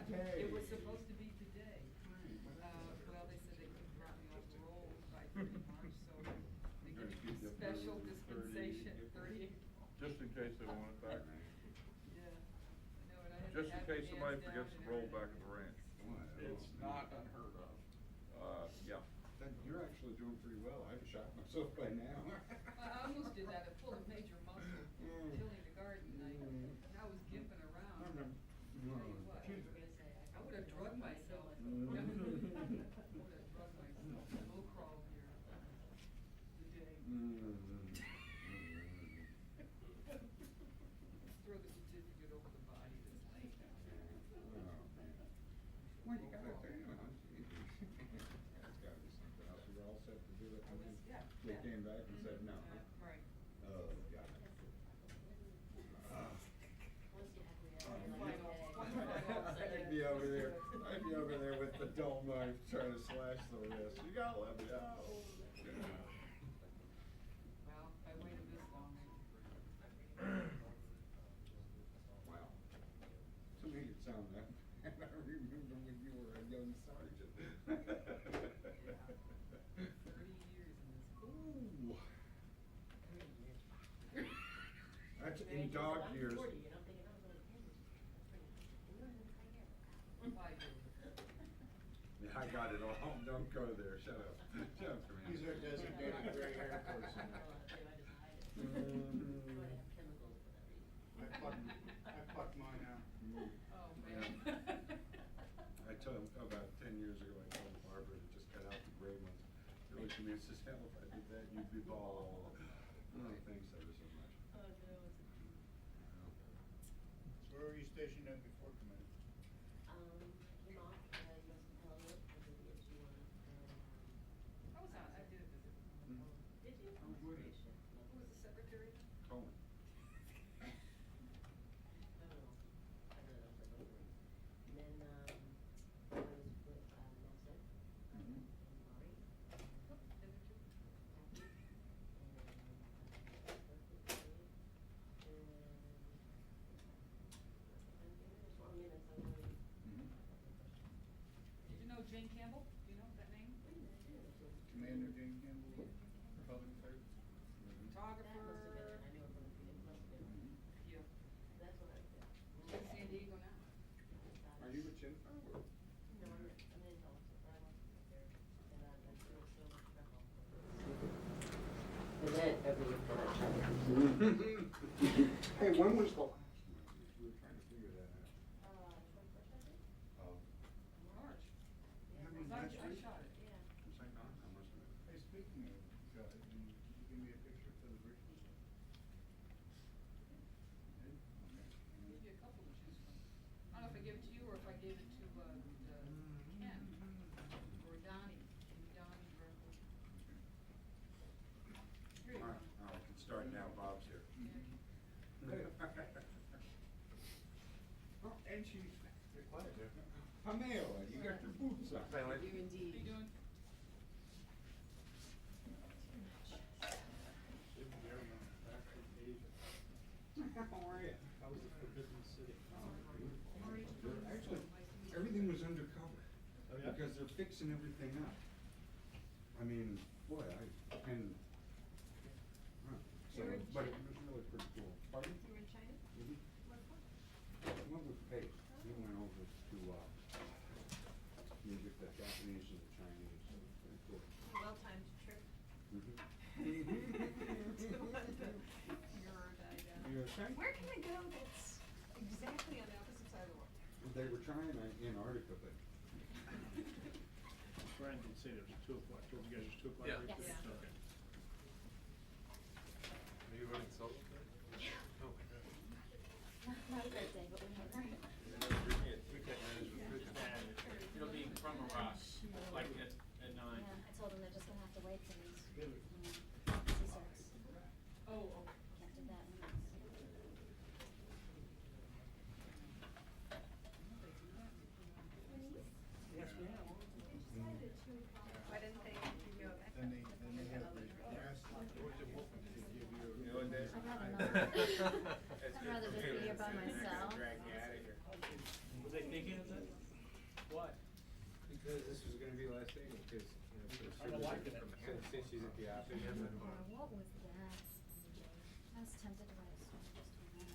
It was supposed to be today. Well, they said they couldn't drop me off the roll by 30 March, so they Gonna gave keep me you special for 30 dispensation, April. 30. Just in case they want it back. Yeah. I know, and I had to Just in have case the somebody hands down forgets to and roll everything. back at the ranch. It's not unheard of. Yeah. Then you're actually doing pretty well. I've shot myself by now. I almost did that, I pulled a major muscle, tilling the garden, and I was gimping around. Tell you what, I would have drugged myself. I would have drugged myself, bull crawl here today. Throw the certificate over the body this late. Well, you got it there, you know. That's gotta be something else. We were all set to do it. And then Yeah. they came back and said no. Right. Oh, God. I'd be over there. I'd be over there with the dull knife trying to slash the wrist. You gotta let me out. Well, I waited this long. Wow. To me, it sounded that bad. I remember when you were a young sergeant. 30 years in this. Ooh. That's in dog years. 5 years. Yeah, I got it all. Don't go there. Shut up. Shut up, Commander. He's our designated gray hair person. I plucked mine out. Oh, man. I told him about 10 years ago, I told Barbara to just cut out the gray ones. It looked at me and says, hell, if I did that, you'd be bald. Oh, thanks ever so much. So where were you stationed at before commander? Came off, US Intelligence, I did the SG1, I was on, I did a visit. Did you? I was with it. Who was the secretary? Cohen. I don't know. I really don't remember. And then, I was with, Nelson, Mhm. and Maury, Oh, did you? Kathy, Mhm. Did you know Jane Campbell? Do you know that name? Commander Jane Campbell, public affairs. Photographer. Yeah. That's what I did. She's in San Diego now. Are you with Chin? Oh, No, I'm in Tulsa, but I wasn't there, and I'm doing so much travel. And then every week that I Hey, when was the last one? We were trying to figure that out. 21st, I think? Oh. March. Yeah. Having I last week? shot it. Yeah. Was I gone? I must have. Hey, speaking of God, can you give me a picture for the rituals? Give you a couple to choose from. I don't know if I give it to you or if I gave it to Ken or Donnie. Donnie Berkeley. Here you All go. right, I can start now. Bob's here. Oh, and she's quiet there. Pamela, you got your boots on. You indeed. How you doing? How are you? How was it for Business City? Actually, everything was undercover. Oh, yeah? Because they're fixing everything up. I mean, boy, and, so, but it was really pretty cool. Pardon? You were in China? Mhm. What for? I went with Paige. We went over to, get the Japanese and the Chinese, so it's pretty cool. Well-timed trip. Mhm. You're okay? Where can I go that's exactly on the opposite side of the world? They were trying Antarctica, but Brian did say there was a 2 o'clock, told you guys there's 2 o'clock. Yes. right? Yes. Okay. Are you running solo today? Oh my god. Not a great day, but whatever. We can't manage with food. It'll be from a rock, like at 9. Yeah, I told them they're just gonna have to wait till these, Good. sea circs. Oh, Can't do that. Yes, we have. Why didn't they give you a backpack? Then they have the grass, to give you. You know what, Dave? I'd rather not. I'd rather just be here by myself. What? Because this was gonna be the last thing, because, you know, I'm liking it. since she's at the office, and then, What was that? I was tempted to write a song just on that.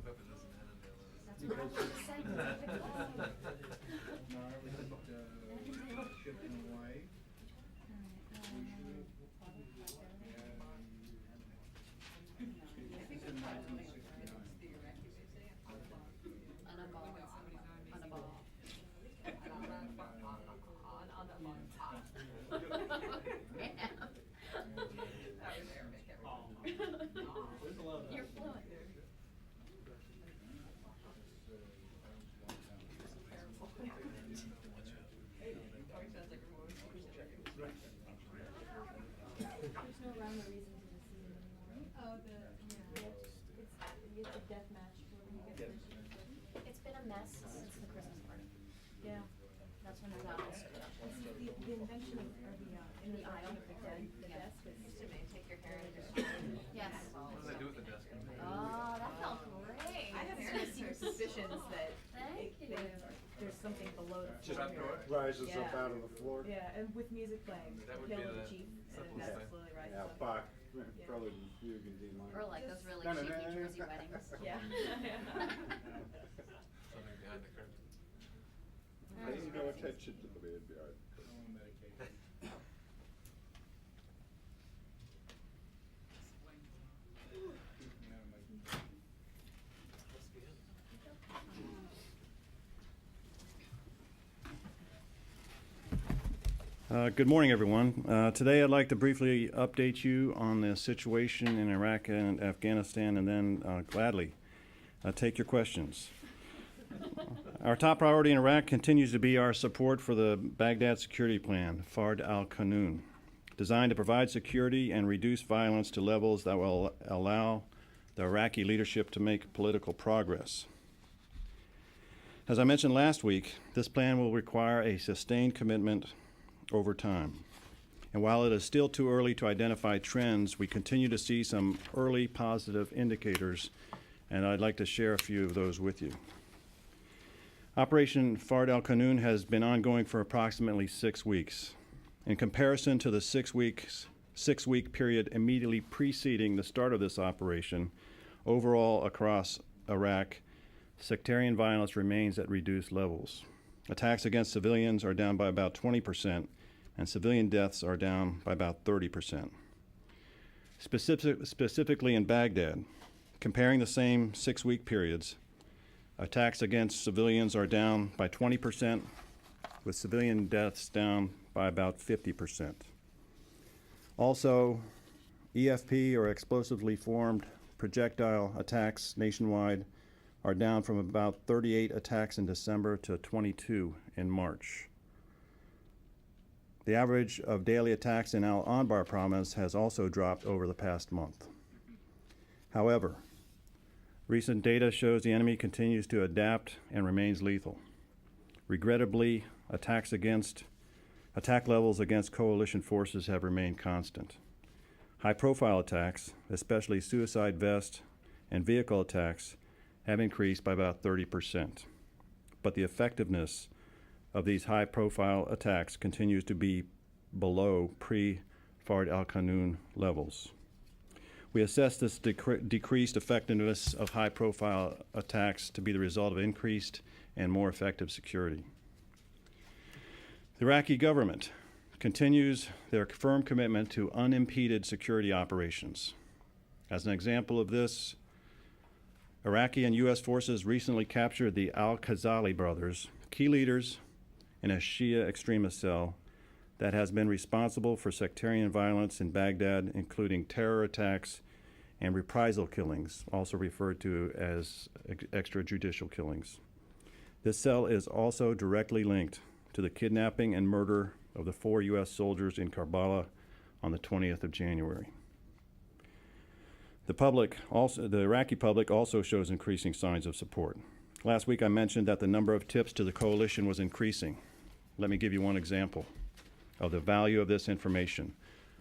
hope it doesn't end until That's what I was gonna say, David. No, I was shipped in Hawaii. I think it's in 1969. The Iraqi museum. On a ball. On a ball. That was Arabic, everyone. You're fluent. Always sounds like a movie. There's no rhyme or reason to the scene anymore. Oh, It's a death match where you get finished. It's been a mess since the Christmas party. Yeah. That's when I got this. the invention of, or In the aisle. the Yeah. desk is. Used to take your hair and just. Yes. what do they do with the desk? Oh, that felt great. I have some suspicions that Thank you. there's something below the Just floor up here. door? Rises up Yeah. out of the floor. Yeah, and with music playing. That would Hail be of the Chief, and simplest that thing. slowly rises Yeah, up. Bach, probably you can do mine. Or like those really No, no, cheeky no, no. Jersey weddings. Yeah. Something behind the curtain. Paying no attention to the man behind the curtain. I'm on medication. Keeping out of my Let's begin. Good morning, everyone. Today I'd like to briefly update you on the situation in Iraq and Afghanistan, and then gladly take your questions. Our top priority in Iraq continues to be our support for the Baghdad Security Plan, Fard al-Qanun, designed to provide security and reduce violence to levels that will allow the Iraqi leadership to make political progress. As I mentioned last week, this plan will require a sustained commitment over time. And while it is still too early to identify trends, we continue to see some early positive indicators, and I'd like to share a few of those with you. Operation Fard al-Qanun has been ongoing for approximately 6 weeks. In comparison to the 6-week period immediately preceding the start of this operation, overall across Iraq, sectarian violence remains at reduced levels. Attacks against civilians are down by about 20%, and civilian deaths are down by about 30%. Specifically in Baghdad, comparing the same 6-week periods, attacks against civilians are down by 20%, with civilian deaths down by about 50%. Also, EFP, or explosively formed projectile attacks nationwide, are down from about 38 attacks in December to 22 in March. The average of daily attacks in Al-Anbar province has also dropped over the past month. However, recent data shows the enemy continues to adapt and remains lethal. Regrettably, attack levels against coalition forces have remained constant. High-profile attacks, especially suicide vest and vehicle attacks, have increased by about 30%. But the effectiveness of these high-profile attacks continues to be below pre-Fard al-Qanun levels. We assess this decreased effectiveness of high-profile attacks to be the result of increased and more effective security. The Iraqi government continues their firm commitment to unimpeded security operations. As an example of this, Iraqi and U.S. forces recently captured the al-Khazali brothers, key leaders in a Shia extremist cell that has been responsible for sectarian violence in Baghdad, including terror attacks and reprisal killings, also referred to as extrajudicial killings. This cell is also directly linked to the kidnapping and murder of the 4 U.S. soldiers in Karbala on the 20th of January. The Iraqi public also shows increasing signs of support. Last week I mentioned that the number of tips to the coalition was increasing. Let me give you one example of the value of this information.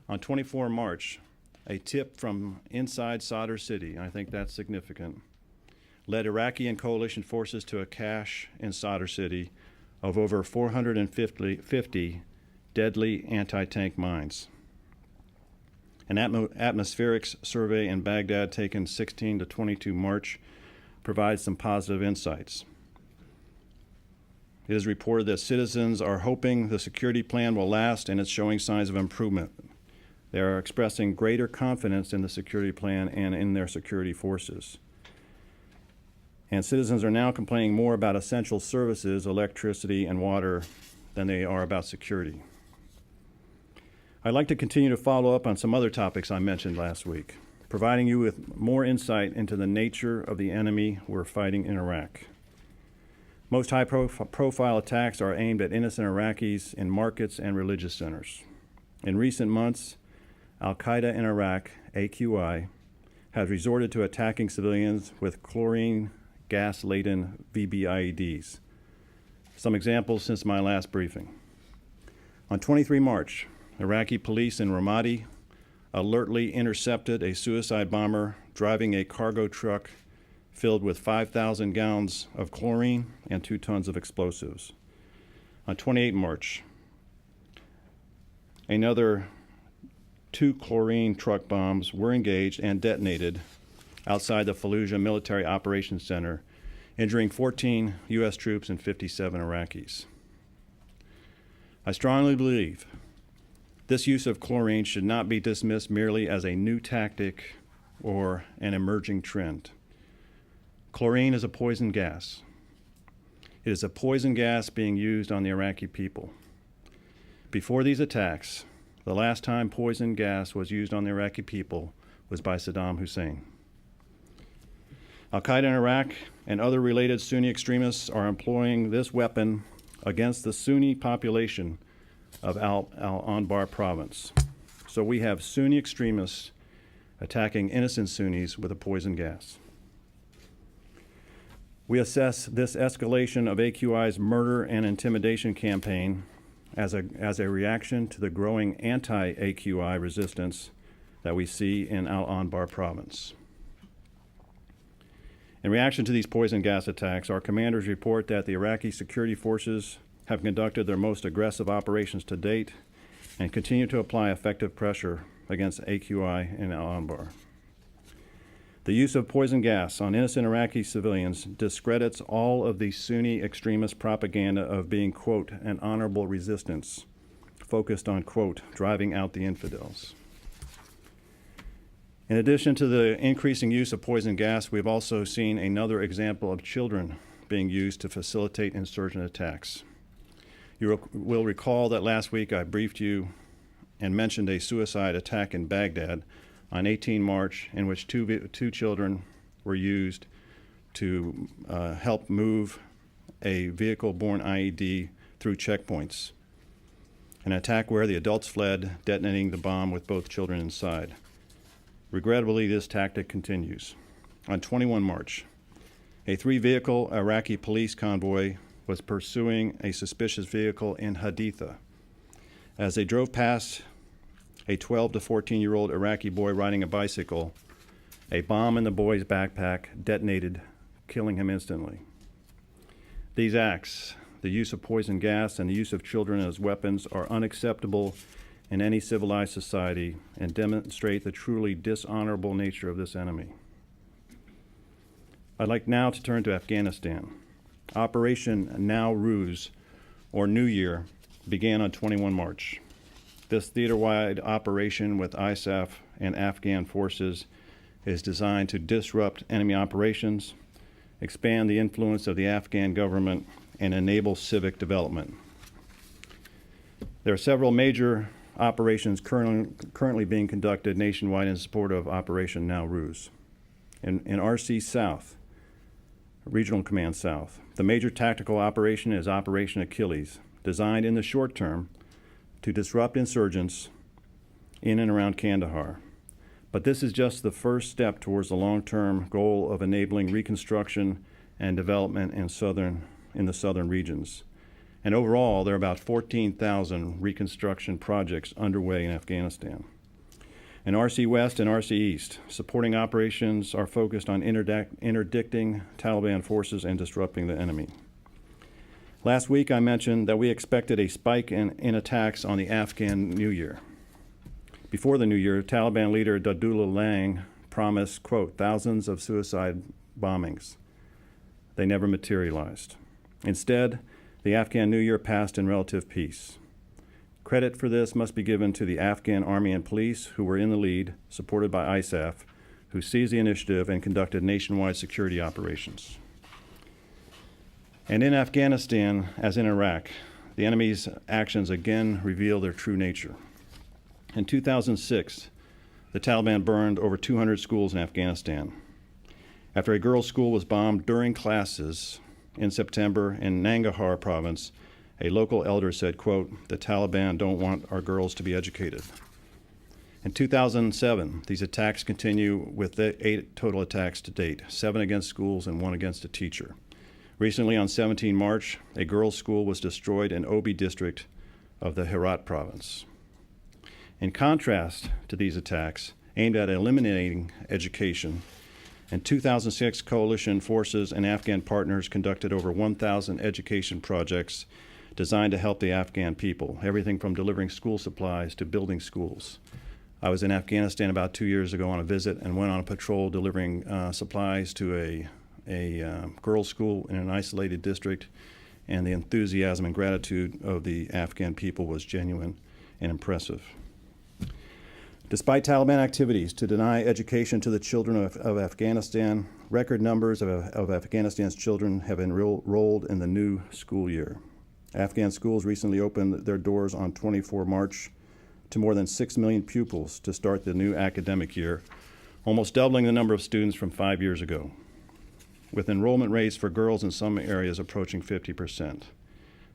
On 24 March, a tip from inside Sadr City, I think that's significant, led Iraqi and coalition forces to a cache in Sadr City of over 450 deadly anti-tank mines. An atmospherics survey in Baghdad taken 16 to 22 March provides some positive insights. It is reported that citizens are hoping the security plan will last, and it's showing signs of improvement. They are expressing greater confidence in the security plan and in their security forces. And citizens are now complaining more about essential services, electricity and water, than they are about security. I'd like to continue to follow up on some other topics I mentioned last week, providing you with more insight into the nature of the enemy we're fighting in Iraq. Most high-profile attacks are aimed at innocent Iraqis in markets and religious centers. In recent months, Al-Qaeda in Iraq, AQI, has resorted to attacking civilians with chlorine gas-laden VBIEDs. Some examples since my last briefing. On 23 March, Iraqi police in Ramadi alertly intercepted a suicide bomber driving a cargo truck filled with 5,000 gallons of chlorine and 2 tons of explosives. On 28 March, another 2 chlorine truck bombs were engaged and detonated outside the Fallujah Military Operations Center, injuring 14 U.S. troops and 57 Iraqis. I strongly believe this use of chlorine should not be dismissed merely as a new tactic or an emerging trend. Chlorine is a poison gas. It is a poison gas being used on the Iraqi people. Before these attacks, the last time poison gas was used on the Iraqi people was by Saddam Hussein. Al-Qaeda in Iraq and other related Sunni extremists are employing this weapon against the Sunni population of Al-Anbar province. So we have Sunni extremists attacking innocent Sunnis with a poison gas. We assess this escalation of AQI's murder and intimidation campaign as a reaction to the growing anti-AQI resistance that we see in Al-Anbar province. In reaction to these poison gas attacks, our commanders report that the Iraqi security forces have conducted their most aggressive operations to date and continue to apply effective pressure against AQI in Al-Anbar. The use of poison gas on innocent Iraqi civilians discredits all of the Sunni extremist propaganda of being, quote, an honorable resistance, focused on, quote, driving out the infidels. In addition to the increasing use of poison gas, we've also seen another example of children being used to facilitate insurgent attacks. You will recall that last week I briefed you and mentioned a suicide attack in Baghdad on 18 March in which two children were used to help move a vehicle-borne IED through checkpoints. An attack where the adults fled, detonating the bomb with both children inside. Regrettably, this tactic continues. On 21 March, a 3-vehicle Iraqi police convoy was pursuing a suspicious vehicle in Haditha. As they drove past a 12 to 14-year-old Iraqi boy riding a bicycle, a bomb in the boy's backpack detonated, killing him instantly. These acts, the use of poison gas and the use of children as weapons, are unacceptable in any civilized society and demonstrate the truly dishonorable nature of this enemy. I'd like now to turn to Afghanistan. Operation Nowruz, or New Year, began on 21 March. This theater-wide operation with ISAF and Afghan forces is designed to disrupt enemy operations, expand the influence of the Afghan government, and enable civic development. There are several major operations currently being conducted nationwide in support of Operation Nowruz. In RC South, Regional Command South, the major tactical operation is Operation Achilles, designed in the short term to disrupt insurgents in and around Kandahar. But this is just the first step towards the long-term goal of enabling reconstruction and development in the southern regions. And overall, there are about 14,000 reconstruction projects underway in Afghanistan. In RC West and RC East, supporting operations are focused on interdicting Taliban forces and disrupting the enemy. Last week I mentioned that we expected a spike in attacks on the Afghan New Year. Before the New Year, Taliban leader Dadullah Lang promised, quote, thousands of suicide bombings. They never materialized. Instead, the Afghan New Year passed in relative peace. Credit for this must be given to the Afghan army and police, who were in the lead, supported by ISAF, who seized the initiative and conducted nationwide security operations. And in Afghanistan, as in Iraq, the enemy's actions again reveal their true nature. In 2006, the Taliban burned over 200 schools in Afghanistan. After a girls' school was bombed during classes in September in Nangarhar province, a local elder said, quote, the Taliban don't want our girls to be educated. In 2007, these attacks continue with 8 total attacks to date, 7 against schools and 1 against a teacher. Recently, on 17 March, a girls' school was destroyed in Obi district of the Herat province. In contrast to these attacks, aimed at eliminating education, in 2006, coalition forces and Afghan partners conducted over 1,000 education projects designed to help the Afghan people, everything from delivering school supplies to building schools. I was in Afghanistan about 2 years ago on a visit and went on a patrol delivering supplies to a girls' school in an isolated district, and the enthusiasm and gratitude of the Afghan people was genuine and impressive. Despite Taliban activities to deny education to the children of Afghanistan, record numbers of Afghanistan's children have enrolled in the new school year. Afghan schools recently opened their doors on 24 March to more than 6 million pupils to start the new academic year, almost doubling the number of students from 5 years ago, with enrollment rates for girls in some areas approaching 50%.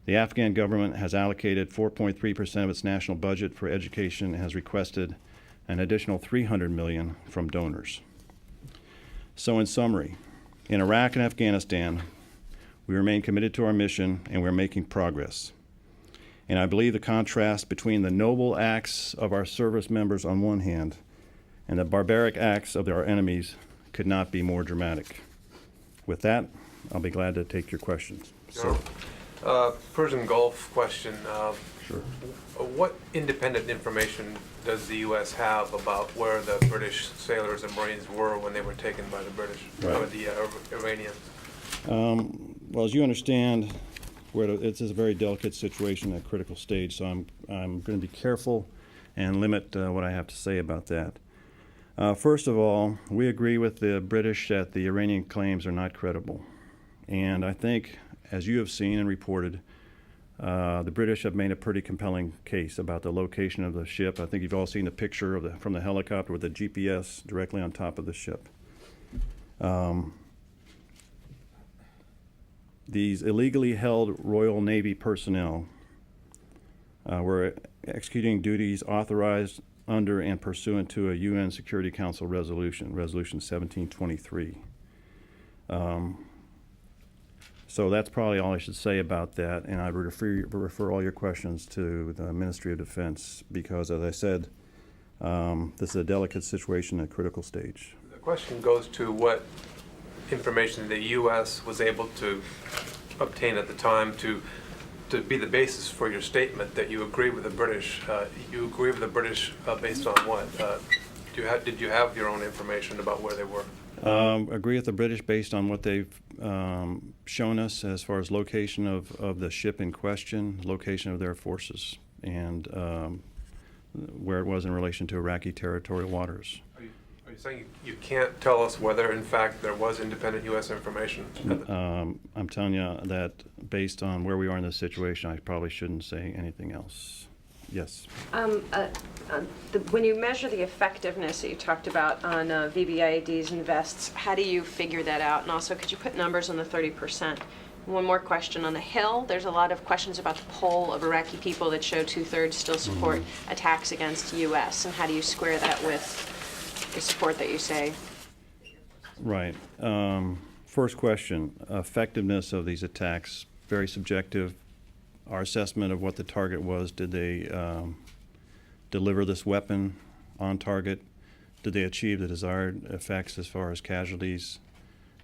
The Afghan government has allocated 4.3% of its national budget for education and has requested an additional $300 million from donors. So in summary, in Iraq and Afghanistan, we remain committed to our mission and we're making progress. And I believe the contrast between the noble acts of our service members on one hand and the barbaric acts of our enemies could not be more dramatic. With that, I'll be glad to take your questions. Persian Gulf question. Sure. What independent information does the U.S. have about where the British sailors and Marines were when they were taken by the British, or the Iranians? Well, as you understand, it's a very delicate situation, a critical stage, so I'm going to be careful and limit what I have to say about that. First of all, we agree with the British that the Iranian claims are not credible. And I think, as you have seen and reported, the British have made a pretty compelling case about the location of the ship. I think you've all seen the picture of from the helicopter with the GPS directly on top of the ship. These illegally held Royal Navy personnel were executing duties authorized under and pursuant to a UN Security Council resolution, Resolution 1723. So that's probably all I should say about that, and I would refer all your questions to the Ministry of Defense because, as I said, this is a delicate situation, a critical stage. The question goes to what information the U.S. was able to obtain at the time to be the basis for your statement that you agree with the British. You agree with the British based on what? Did you have your own information about where they were? Agree with the British based on what they've shown us as far as location of the ship in question, location of their forces, and where it was in relation to Iraqi territorial waters. Are you saying you can't tell us whether, in fact, there was independent U.S. information? I'm telling you that based on where we are in this situation, I probably shouldn't say anything else. Yes. When you measure the effectiveness that you talked about on VBIEDs and vests, how do you figure that out? And also, could you put numbers on the 30%? One more question. On the Hill, there's a lot of questions about the poll of Iraqi people that show 2/3 still support attacks against the U.S. And how do you square that with the support that you say? Right. First question, effectiveness of these attacks, very subjective. Our assessment of what the target was, did they deliver this weapon on target? Did they achieve the desired effects as far as casualties?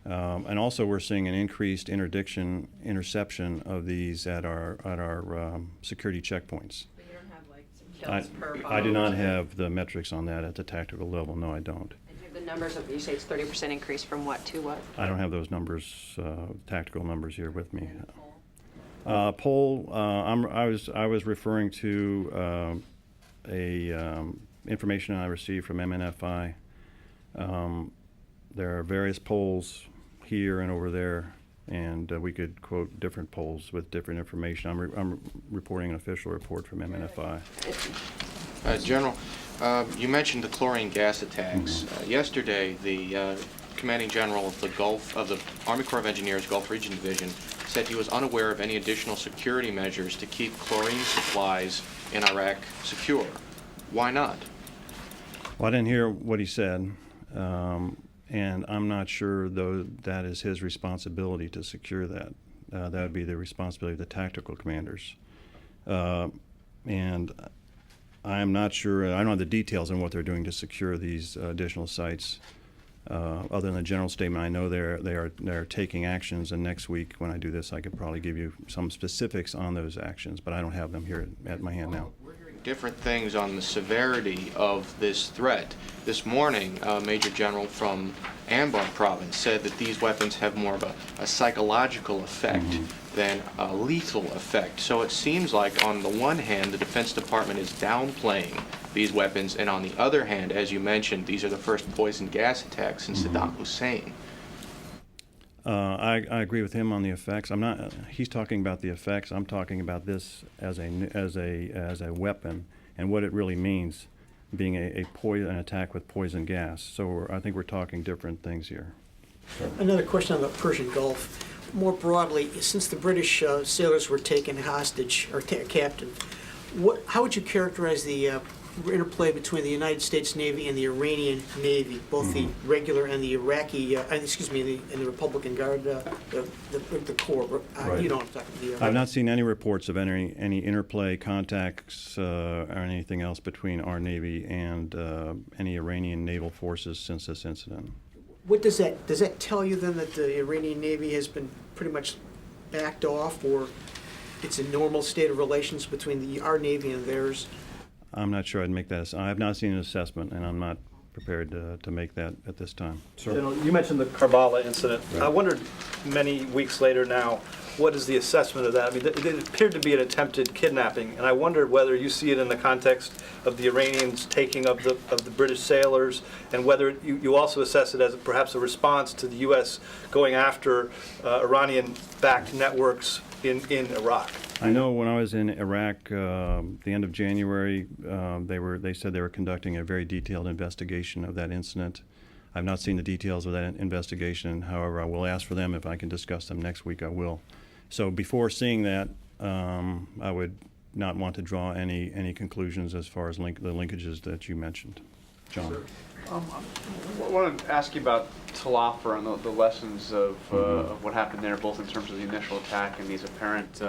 And also, we're seeing an increased interception of these at our security checkpoints. But you don't have like some kills per bomb? I do not have the metrics on that at the tactical level. No, I don't. And do you have the numbers of, you say it's 30% increase from what to what? I don't have those numbers, tactical numbers here with me. Poll. I was referring to information I received from MNFI. There are various polls here and over there, and we could quote different polls with different information. I'm reporting an official report from MNFI. General, you mentioned the chlorine gas attacks. Yesterday, the commanding general of the Army Corps of Engineers Gulf Region Division said he was unaware of any additional security measures to keep chlorine supplies in Iraq secure. Why not? Well, I didn't hear what he said, and I'm not sure, though, that is his responsibility to secure that. That would be the responsibility of the tactical commanders. And I'm not sure, I don't have the details on what they're doing to secure these additional sites. Other than the general statement, I know they're taking actions, and next week when I do this, I could probably give you some specifics on those actions, but I don't have them here at my hand now. We're hearing different things on the severity of this threat. This morning, Major General from Anbar province said that these weapons have more of a psychological effect than a lethal effect. So it seems like on the one hand, the Defense Department is downplaying these weapons, and on the other hand, as you mentioned, these are the first poison gas attacks since Saddam Hussein. I agree with him on the effects. I'm not. He's talking about the effects. I'm talking about this as a weapon and what it really means, being an attack with poison gas. So I think we're talking different things here. Another question on the Persian Gulf. More broadly, since the British sailors were taken hostage or captive, how would you characterize the interplay between the United States Navy and the Iranian Navy, both the regular and the Iraqi, and the Republican Guard, the Corps? Right. You know what I'm talking about. I've not seen any reports of any interplay, contacts, or anything else between our Navy and any Iranian naval forces since this incident. What does that tell you then, that the Iranian Navy has been pretty much backed off, or it's a normal state of relations between our Navy and theirs? I'm not sure I'd make that. I have not seen an assessment, and I'm not prepared to make that at this time. General, you mentioned the Karbala incident. Right. I wondered, many weeks later now, what is the assessment of that? I mean, it appeared to be an attempted kidnapping, and I wondered whether you see it in the context of the Iranians taking of the British sailors, and whether you also assess it as perhaps a response to the U.S. going after Iranian-backed networks in Iraq. I know when I was in Iraq, the end of January, they said they were conducting a very detailed investigation of that incident. I've not seen the details of that investigation. However, I will ask for them. If I can discuss them next week, I will. So before seeing that, I would not want to draw any conclusions as far as the linkages that you mentioned. John. I want to ask you about Talafar and the lessons of what happened there, both in terms of the initial attack and these apparent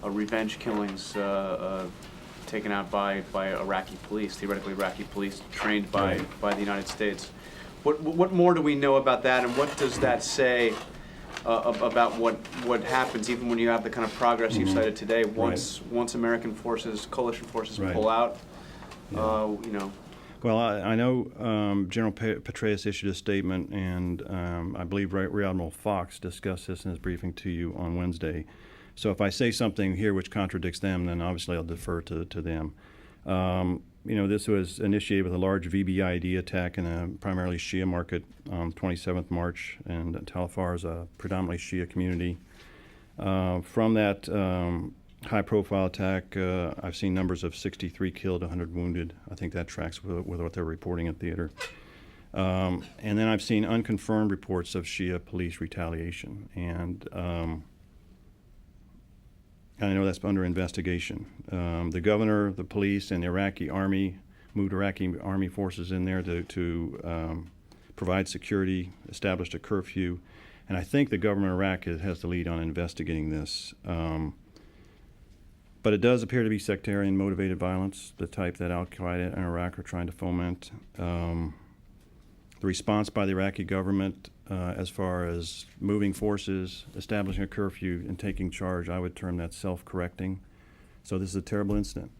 revenge killings taken out by Iraqi police, theoretically Iraqi police trained by the United States. What more do we know about that, and what does that say about what happens, even when you have the kind of progress you've cited today? Once American forces, coalition forces, pull out, you know. Well, I know General Petraeus issued a statement, and I believe Rear Admiral Fox discussed this in his briefing to you on Wednesday. So if I say something here which contradicts them, then obviously I'll defer to them. You know, this was initiated with a large VBIED attack in a primarily Shia market on 27th March, and Talafar is a predominantly Shia community. From that high-profile attack, I've seen numbers of 63 killed, 100 wounded. I think that tracks with what they're reporting in theater. And then I've seen unconfirmed reports of Shia police retaliation, and I know that's under investigation. The governor, the police, and the Iraqi army moved Iraqi army forces in there to provide security, established a curfew, and I think the government of Iraq has the lead on investigating this. But it does appear to be sectarian-motivated violence, the type that Al-Qaeda and Iraq are trying to foment. The response by the Iraqi government as far as moving forces, establishing a curfew, and taking charge, I would term that self-correcting. So this is a terrible incident.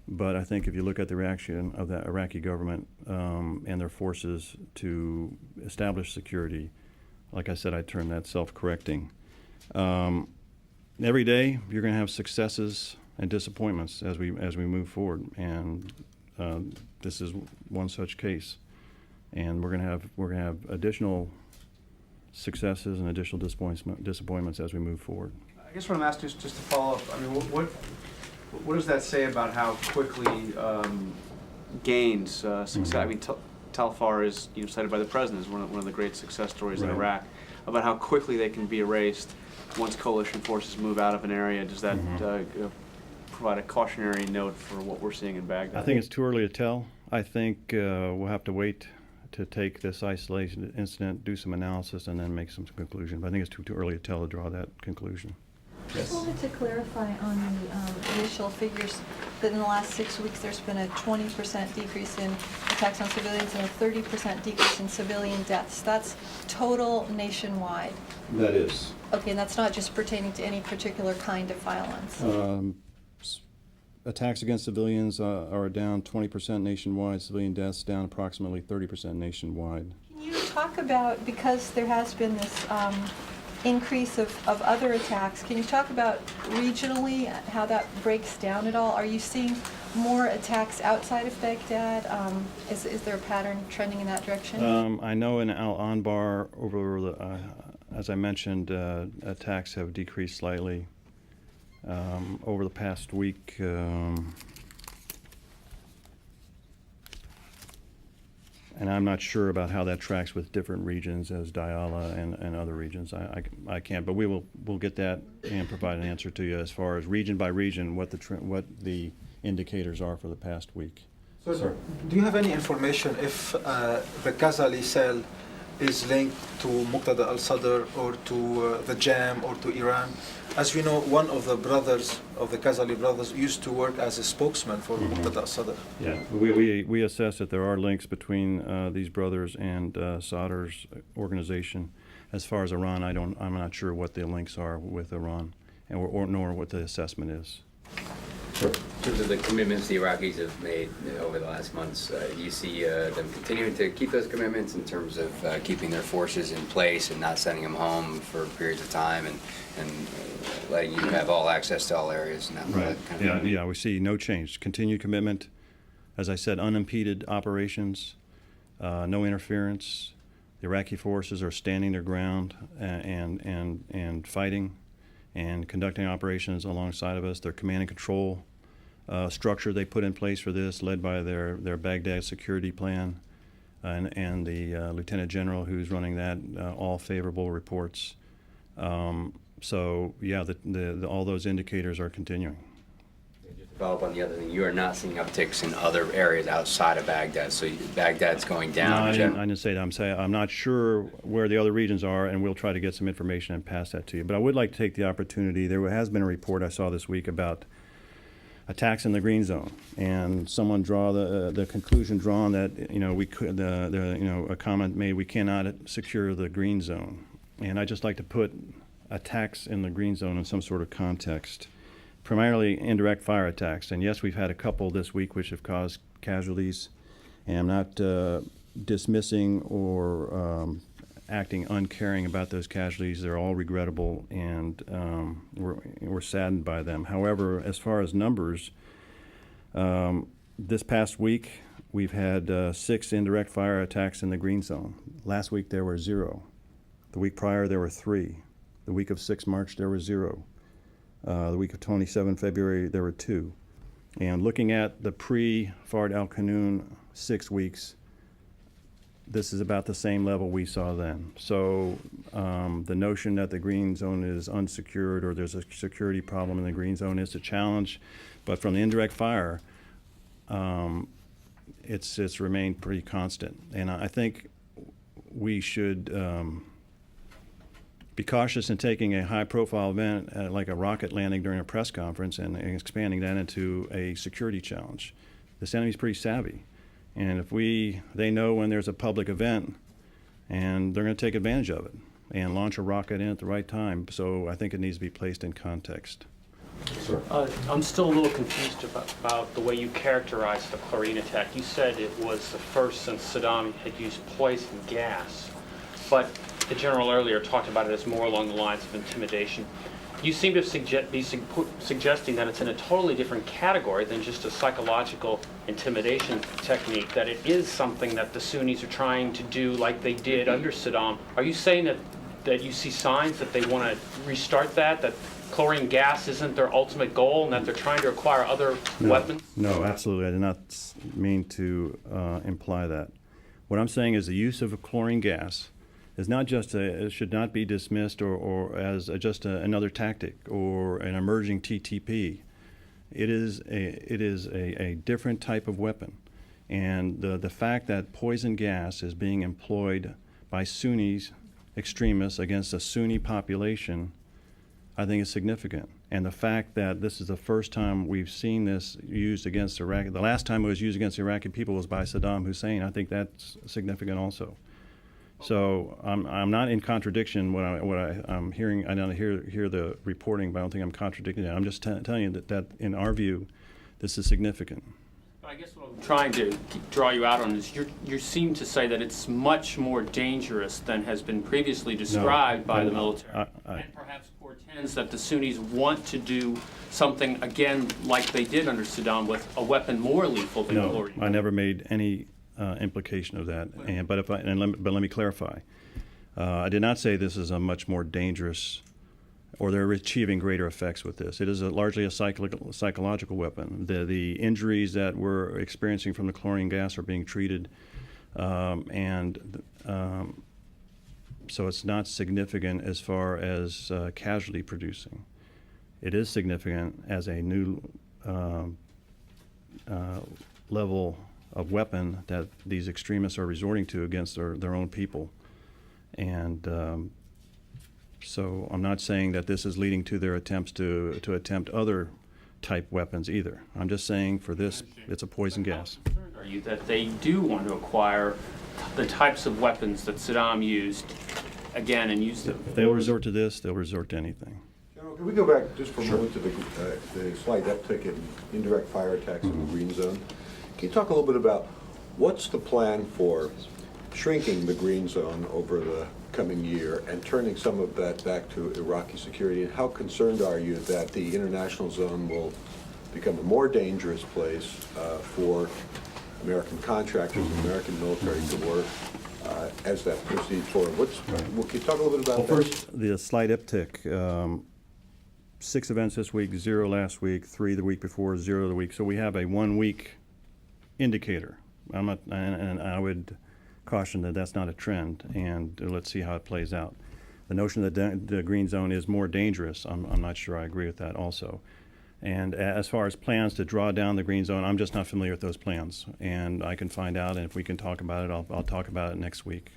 But I think if you look at the reaction of the Iraqi government and their forces to establish security, like I said, I'd term that self-correcting. Every day you're going to have successes and disappointments as we move forward, and this is one such case. And we're going to have additional successes and additional disappointments as we move forward. I guess what I'm asking is just to follow up. I mean, what does that say about how quickly gains success? I mean, Tal Afar is cited by the president as one of the great success stories in Iraq. About how quickly they can be erased once coalition forces move out of an area. Does that provide a cautionary note for what we're seeing in Baghdad? I think it's too early to tell. I think we'll have to wait to take this isolation incident, do some analysis, and then make some conclusion. But I think it's too early to tell to draw that conclusion. Just wanted to clarify on the initial figures that in the last 6 weeks there's been a 20% decrease in attacks on civilians and a 30% decrease in civilian deaths. That's total nationwide. That is. Okay, and that's not just pertaining to any particular kind of violence. Attacks against civilians are down 20% nationwide. Civilian deaths down approximately 30% nationwide. Can you talk about, because there has been this increase of other attacks, can you talk about regionally how that breaks down at all? Are you seeing more attacks outside of Baghdad? Is there a pattern trending in that direction? I know in Al-Anbar, as I mentioned, attacks have decreased slightly. Over the past week, and I'm not sure about how that tracks with different regions as Diyala and other regions. I can't, but we'll get that and provide an answer to you as far as region by region what the indicators are for the past week. So, sir, do you have any information if the Ghazali cell is linked to Muqtada al-Sadr or to the JAM or to Iran? As we know, one of the brothers of the Ghazali brothers used to work as a spokesman for Muqtada al-Sadr. Yeah, we assess that there are links between these brothers and Sadr's organization. As far as Iran, I'm not sure what the links are with Iran, or nor what the assessment is. In terms of the commitments the Iraqis have made over the last months, do you see them continuing to keep those commitments in terms of keeping their forces in place and not sending them home for periods of time and letting you have all access to all areas and that kind of thing? Yeah, we see no change. Continued commitment. As I said, unimpeded operations, no interference. The Iraqi forces are standing their ground and fighting and conducting operations alongside of us. Their command and control structure they put in place for this, led by their Baghdad security plan, and the Lieutenant General who's running that, all favorable reports. So yeah, all those indicators are continuing. Just to follow up on the other thing, you are not seeing upticks in other areas outside of Baghdad, so Baghdad's going down. No, I didn't say that. I'm not sure where the other regions are, and we'll try to get some information and pass that to you. But I would like to take the opportunity. There has been a report I saw this week about attacks in the green zone, and someone draw the conclusion drawn that we could a comment made, we cannot secure the green zone, and I just like to put attacks in the green zone in some sort of context. Primarily indirect fire attacks, and yes, we've had a couple this week which have caused casualties, and I'm not dismissing or acting uncaring about those casualties. They're all regrettable, and we're saddened by them. However, as far as numbers, this past week we've had 6 indirect fire attacks in the green zone. Last week there were 0. The week prior there were 3. The week of 6 March there were 0. The week of 27 February there were 2. And looking at the pre-Fard al-Qanun 6 weeks, this is about the same level we saw then. So the notion that the green zone is unsecured or there's a security problem in the green zone is a challenge. But from the indirect fire, it's remained pretty constant. And I think we should be cautious in taking a high-profile event like a rocket landing during a press conference and expanding that into a security challenge. This enemy's pretty savvy. And if they know when there's a public event and they're going to take advantage of it and launch a rocket in at the right time. So I think it needs to be placed in context. I'm still a little confused about the way you characterized the chlorine attack. You said it was the first since Saddam had used poison gas, but the general earlier talked about it as more along the lines of intimidation. You seem to be suggesting that it's in a totally different category than just a psychological intimidation technique, that it is something that the Sunnis are trying to do like they did under Saddam. Are you saying that you see signs that they want to restart that chlorine gas isn't their ultimate goal and that they're trying to acquire other weapons? No, absolutely. I did not mean to imply that. What I'm saying is the use of a chlorine gas is not just it should not be dismissed or as just another tactic or an emerging TTP. It is a different type of weapon, and the fact that poison gas is being employed by Sunni extremists against a Sunni population, I think is significant. And the fact that this is the first time we've seen this used against Iraq, the last time it was used against the Iraqi people was by Saddam Hussein. I think that's significant also. So I'm not in contradiction what I'm hearing. I don't hear the reporting, but I don't think I'm contradicting it. I'm just telling you that in our view, this is significant. I guess what I'm trying to draw you out on is you seem to say that it's much more dangerous than has been previously described by the military, and perhaps portends that the Sunnis want to do something again like they did under Saddam with a weapon more lethal than chlorine. No, I never made any implication of that. But let me clarify. I did not say this is a much more dangerous, or they're achieving greater effects with this. It is largely a psychological weapon. The injuries that we're experiencing from the chlorine gas are being treated, so it's not significant as far as casualty producing. It is significant as a new level of weapon that these extremists are resorting to against their own people. And so I'm not saying that this is leading to their attempts to attempt other type weapons either. I'm just saying for this, it's a poison gas. How concerned are you that they do want to acquire the types of weapons that Saddam used again and use them? If they'll resort to this, they'll resort to anything. General, can we go back just for a moment to the slight uptick in indirect fire attacks in the green zone? Can you talk a little bit about what's the plan for shrinking the green zone over the coming year and turning some of that back to Iraqi security? And how concerned are you that the international zone will become a more dangerous place for American contractors and American military to work as that proceeds forward? Can you talk a little bit about that? First, the slight uptick. 6 events this week, 0 last week, 3 the week before, 0 the week. So we have a 1-week indicator. And I would caution that that's not a trend, and let's see how it plays out. The notion that the green zone is more dangerous, I'm not sure I agree with that also. And as far as plans to draw down the green zone, I'm just not familiar with those plans, and I can find out, and if we can talk about it, I'll talk about it next week.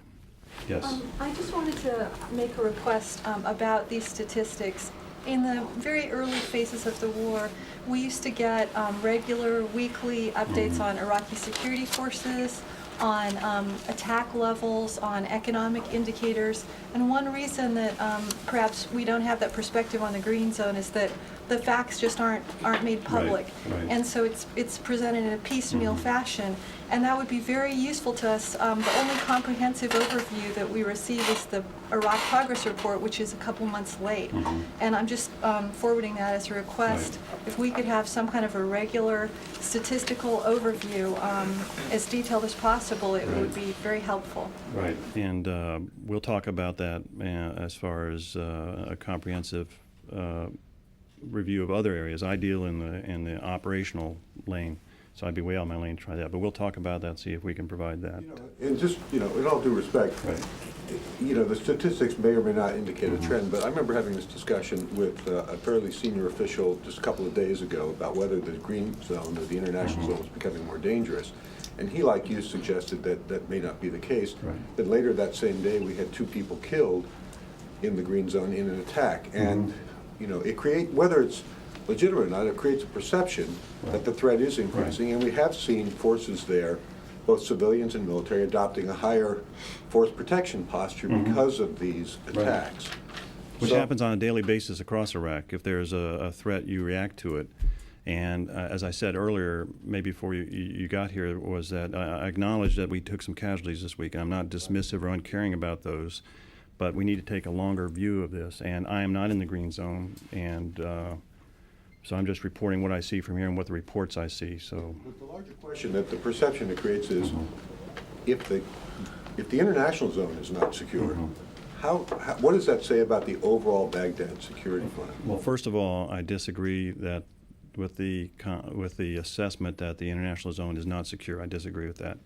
Yes? I just wanted to make a request about these statistics. In the very early phases of the war, we used to get regular weekly updates on Iraqi security forces, on attack levels, on economic indicators. And one reason that perhaps we don't have that perspective on the green zone is that the facts just aren't made public. Right. And so it's presented in a piecemeal fashion. And that would be very useful to us. The only comprehensive overview that we receive is the Iraq Progress Report, which is a couple months late. And I'm just forwarding that as a request. If we could have some kind of a regular statistical overview, as detailed as possible, it would be very helpful. Right. And we'll talk about that as far as a comprehensive review of other areas. I deal in the operational lane. So I'd be way out of my lane to try that. But we'll talk about that, see if we can provide that. And just, in all due respect, the statistics may or may not indicate a trend, but I remember having this discussion with a fairly senior official just a couple of days ago about whether the green zone or the international zone was becoming more dangerous. And he, like you, suggested that that may not be the case. But later that same day, we had 2 people killed in the green zone in an attack. And, it creates, whether it's legitimate or not, it creates a perception that the threat is increasing, and we have seen forces there both civilians and military adopting a higher force protection posture because of these attacks. Which So- happens on a daily basis across Iraq. If there's a threat, you react to it. And as I said earlier, maybe before you got here, was that I acknowledge that we took some casualties this week. And I'm not dismissive or uncaring about those, but we need to take a longer view of this. And I am not in the green zone, and so I'm just reporting what I see from here and what the reports I see. So But the larger question that the perception it creates is, if the international zone is not secure, what does that say about the overall Baghdad security plan? Well, first of all, I disagree that with the assessment that the international zone is not secure. I disagree with that.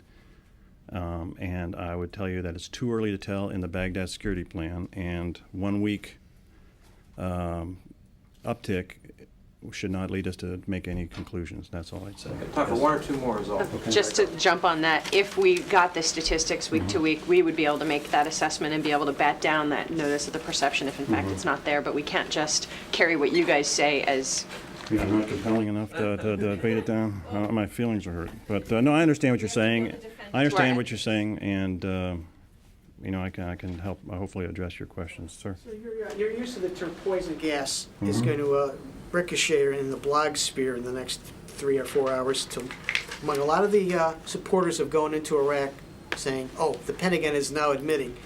And I would tell you that it's too early to tell in the Baghdad security plan, and 1 week uptick should not lead us to make any conclusions. That's all I'd say. Time for one or two more is all. Just to jump on that, if we got the statistics week to week, we would be able to make that assessment and be able to bat down that notice of the perception if in fact it's not there, but we can't just carry what you guys say as... Yeah, not compelling enough to beat it down. My feelings are hurt. But no, I understand what you're saying. I understand Right. what you're saying, and you know, I can help hopefully address your questions, sir. So your use of the term poison gas is going to ricochet in the blog sphere in the next 3 or 4 hours among a lot of the supporters of going into Iraq saying, oh, the Pentagon is now admitting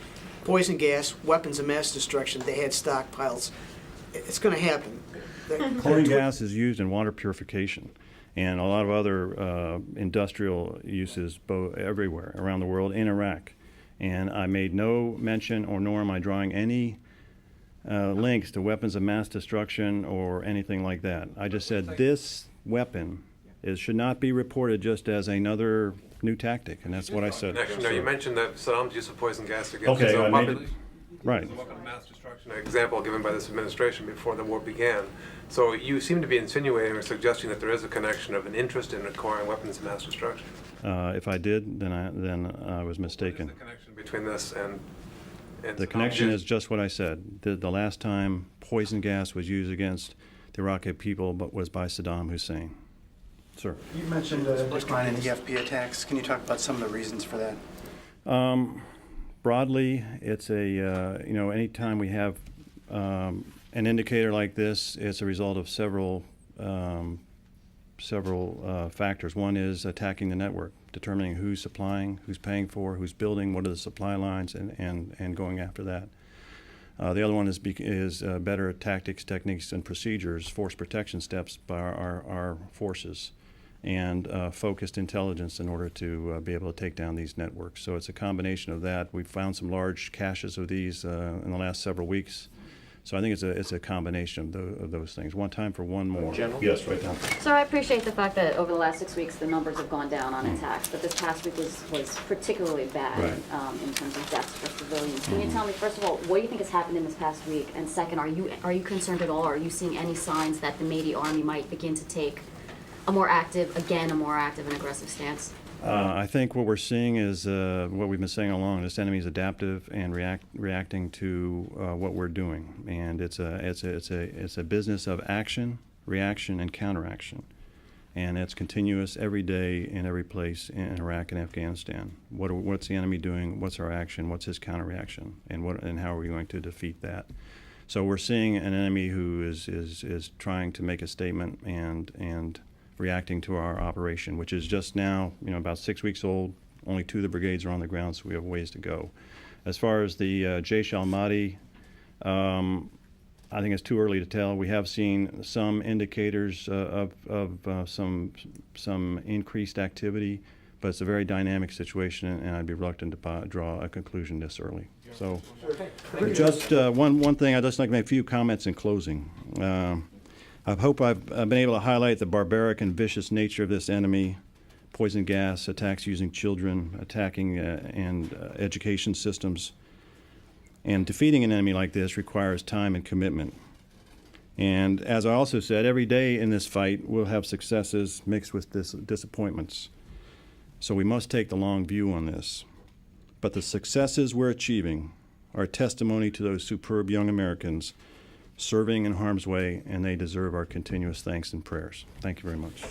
poison gas, weapons of mass destruction, they had stockpiles. It's going to happen. Chlorine gas is used in water purification and a lot of other industrial uses everywhere around the world, in Iraq. And I made no mention, or nor am I drawing any links to weapons of mass destruction or anything like that. I just said this weapon should not be reported just as another new tactic, and that's what I said. Actually, no, you mentioned that Saddam's use of poison gas against Okay, his own I made population. right. It's a weapon of mass destruction, an example given by this administration before the war began. So you seem to be insinuating or suggesting that there is a connection of an interest in acquiring weapons of mass destruction. If I did, then I was mistaken. What is the connection between this and The connection is just what I said. The last time poison gas was used against the Iraqi people was by Saddam Hussein. Sir. You mentioned a decline in EFP attacks. Can you talk about some of the reasons for that? Broadly, it's you know, anytime we have an indicator like this, it's a result of several factors. One is attacking the network, determining who's supplying, who's paying for, who's building, what are the supply lines, and going after that. The other one is better tactics, techniques, and procedures, force protection steps by our forces, and focused intelligence in order to be able to take down these networks. So it's a combination of that. We've found some large caches of these in the last several weeks. So I think it's a combination of those things. One time for one more. General? Yes, right down. So I appreciate the fact that over the last 6 weeks the numbers have gone down on attacks, but this past week was particularly bad in terms of deaths for civilians. Can you tell me, first of all, what do you think has happened in this past week? And second, are you concerned at all? Are you seeing any signs that the Mahdi army might begin to take a more active and aggressive stance? I think what we're seeing is what we've been saying all along. This enemy is adaptive and reacting to what we're doing, and it's a business of action, reaction, and counteraction, and it's continuous every day in every place in Iraq and Afghanistan. What's the enemy doing? What's our action? What's his counter-reaction? And how are we going to defeat that? So we're seeing an enemy who is trying to make a statement and reacting to our operation, which is just now, you know, about 6 weeks old. Only 2 of the brigades are on the ground, so we have ways to go. As far as the Jaish al-Mahdi, I think it's too early to tell. We have seen some indicators of some increased activity, but it's a very dynamic situation, and I'd be reluctant to draw a conclusion this early. So, just one thing, I'd just like to make a few comments in closing. I hope I've been able to highlight the barbaric and vicious nature of this enemy. Poison gas, attacks using children, attacking education systems. And defeating an enemy like this requires time and commitment. And as I also said, every day in this fight we'll have successes mixed with disappointments. So we must take the long view on this. But the successes we're achieving are testimony to those superb young Americans serving in harm's way, and they deserve our continuous thanks and prayers. Thank you very much.